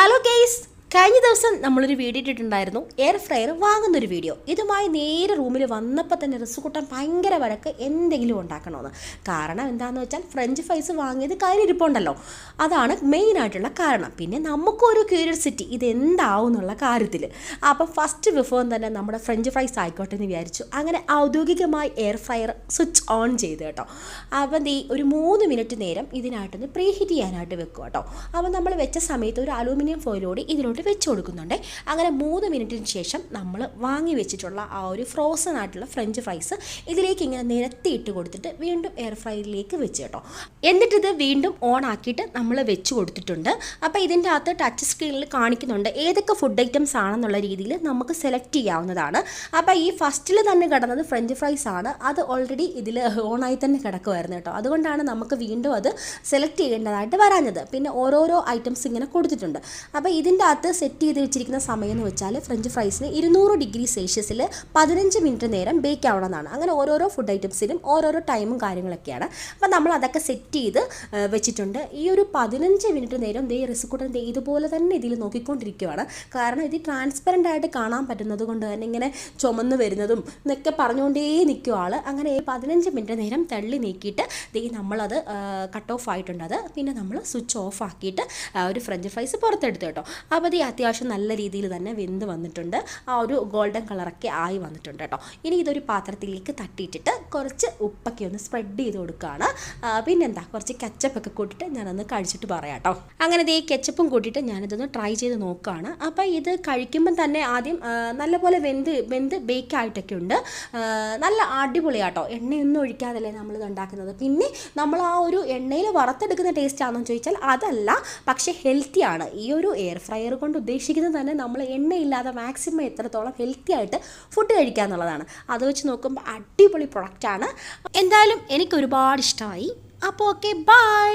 Hello guys, കഴിഞ്ഞ ദിവസം നമ്മളൊരു വീഡിയോ ഇട്ടിട്ടുണ്ടായിരുന്നു, എയർ ഫ്രയർ വാങ്ങുന്നൊരു വീഡിയോ. ഇതുമായി നേരെ റൂമിൽ വന്നപ്പോൾ തന്നെ റിസുകൂട്ടൻ ഭയങ്കര വഴക്ക് എന്തെങ്കിലും ഉണ്ടാക്കണമെന്ന്. കാരണം എന്താണെന്ന് വെച്ചാൽ ഫ്രഞ്ച് ഫ്രൈസ് വാങ്ങിയത് കയ്യിലിരിപ്പുണ്ടല്ലോ, അതാണ് മെയിനായിട്ടുള്ള കാരണം. പിന്നെ നമുക്കൊരു ക്യൂരിയോസിറ്റി ഇതെന്താവും എന്നുള്ള കാര്യത്തിൽ. അപ്പം ഫസ്റ്റ് വിഭവം തന്നെ നമ്മുടെ ഫ്രഞ്ച് ഫ്രൈസ് ആയിക്കോട്ടെ എന്ന് വിചാരിച്ചു. അങ്ങനെ ഔദ്യോഗികമായി എയർ ഫ്രയർ സ്വിച്ച് ഓൺ ചെയ്ത് കേട്ടോ. അപ്പം ഒരു 3 മിനിറ്റ് നേരം ഇതിനായിട്ടൊന്ന് പ്രീ ഹീറ്റ് ചെയ്യാനായിട്ട് വെക്കും കേട്ടോ. അപ്പം നമ്മൾ വെച്ച സമയത്ത് ഒരു അലൂമിനിയം ഫോയിലോട് ഇതിലോട്ട് വെച്ച് കൊടുക്കുന്നുണ്ട്. അങ്ങനെ 3 മിനിറ്റിന് ശേഷം നമ്മൾ വാങ്ങി വെച്ചിട്ടുള്ള ആ ഒരു ഫ്രോസൺ ആയിട്ടുള്ള ഫ്രഞ്ച് ഫ്രൈസ് ഇതിലേക്ക് ഇങ്ങനെ നിരത്തിയിട്ട് കൊടുത്തിട്ട് വീണ്ടും എയർ ഫ്രയറിലേക്ക് വെച്ച് കേട്ടോ. എന്നിട്ടിത് വീണ്ടും ഓൺ ആക്കിയിട്ട് നമ്മൾ വെച്ച് കൊടുത്തിട്ടുണ്ട്. അപ്പോൾ ഇതിൻ്റെ അകത്ത് ടച്ച് സ്ക്രീനിൽ കാണിക്കുന്നുണ്ട് ഏതൊക്കെ ഫുഡ് ഐറ്റംസ് ആണെന്നുള്ള രീതിയിൽ നമുക്ക് സെലക്ട് ചെയ്യാവുന്നതാണ്. അപ്പോൾ ഈ ഫസ്റ്റിൽ തന്നെ കിടന്നത് ഫ്രഞ്ച് ഫ്രൈസ് ആണ്. അത് ഓൾറെഡി ഇതിൽ ഓണായി തന്നെ കിടക്കുമായിരുന്നു കേട്ടോ. അതുകൊണ്ടാണ് നമുക്ക് വീണ്ടും അത് സെലക്ട് ചെയ്യേണ്ടതായിട്ട് വരാഞ്ഞത്. പിന്നെ ഓരോരോ ഐറ്റംസ് ഇങ്ങനെ കൊടുത്തിട്ടുണ്ട്. അപ്പോൾ ഇതിൻ്റെ അകത്ത് സെറ്റ് ചെയ്ത് വെച്ചിരിക്കുന്ന സമയം എന്ന് വെച്ചാൽ ഫ്രഞ്ച് ഫ്രൈസിന് 200 ഡിഗ്രി സെൽഷ്യസിൽ 15 മിനിറ്റ് നേരം ബേക്ക് ആവണമെന്നാണ്. അങ്ങനെ ഓരോരോ ഫുഡ് ഐറ്റംസിനും ഓരോരോ ടൈമും കാര്യങ്ങളൊക്കെയാണ്. അപ്പോൾ നമ്മൾ അതൊക്കെ സെറ്റ് ചെയ്ത് വെച്ചിട്ടുണ്ട്. ഈ ഒരു 15 മിനിറ്റ് നേരം റിസുകൂട്ടൻ ഇതുപോലെ തന്നെ ഇതിൽ നോക്കിക്കൊണ്ടിരിക്കുകയാണ്. കാരണം ഇത് ട്രാൻസ്പെറൻ്റ് ആയിട്ട് കാണാൻ പറ്റുന്നത് കൊണ്ട് തന്നെ ഇങ്ങനെ ചുമന്ന് വരുന്നതും എന്നൊക്കെ പറഞ്ഞുകൊണ്ടേ നിൽക്കും ആൾ. അങ്ങനെ 15 മിനിറ്റ് നേരം തള്ളി നീക്കിയിട്ട് നമ്മളത് കട്ട് ഓഫ് ആയിട്ടുണ്ട്. അത് പിന്നെ നമ്മൾ സ്വിച്ച് ഓഫ് ആക്കിയിട്ട് ഒരു ഫ്രഞ്ച് ഫ്രൈസ് പുറത്തെടുത്ത് കേട്ടോ. അപ്പോൾ അത്യാവശ്യം നല്ല രീതിയിൽ തന്നെ വെന്ത് വന്നിട്ടുണ്ട്. ആ ഒരു ഗോൾഡൻ കളറൊക്കെ ആയി വന്നിട്ടുണ്ട് കേട്ടോ. ഇനി ഇതൊരു പാത്രത്തിലേക്ക് തട്ടിയിട്ടിട്ട് കുറച്ച് ഉപ്പൊക്കെ ഒന്ന് സ്പ്രെഡ് ചെയ്ത് കൊടുക്കുകയാണ്. പിന്നെന്താ കുറച്ച് കെച്ചപ്പൊക്കെ കൂട്ടിയിട്ട് ഞാനൊന്ന് കഴിച്ചിട്ട് പറയാം കേട്ടോ. അങ്ങനെ കെച്ചപ്പും കൂട്ടിയിട്ട് ഞാനിതൊന്ന് ട്രൈ ചെയ്ത് നോക്കുകയാണ്. അപ്പോൾ ഇത് കഴിക്കുമ്പം തന്നെ ആദ്യം നല്ലപോലെ വെന്ത് ബേക്കായിട്ടൊക്കെ ഉണ്ട്. നല്ല അടിപൊളിയാട്ടോ. എണ്ണയൊന്നും ഒഴിക്കാതല്ലേ നമ്മളിത് ഉണ്ടാക്കുന്നത്. പിന്നെ നമ്മൾ ആ ഒരു എണ്ണയിൽ വറുത്തെടുക്കുന്ന ടേസ്റ്റ് ആണെന്ന് ചോദിച്ചാൽ അതല്ല, പക്ഷേ ഹെൽത്തിയാണ്. ഈ ഒരു എയർ ഫ്രയർ കൊണ്ട് ഉദ്ദേശിക്കുന്നത് തന്നെ നമ്മൾ എണ്ണയില്ലാതെ മാക്സിമം എത്രത്തോളം ഹെൽത്തി ആയിട്ട് ഫുഡ് കഴിക്കുക എന്നുള്ളതാണ്. അത് വെച്ച് നോക്കുമ്പോൾ അടിപൊളി പ്രൊഡക്റ്റാണ്. എന്തായാലും എനിക്ക് ഒരുപാട് ഇഷ്ടമായി. അപ്പോൾ ഓക്കെ, ബൈ.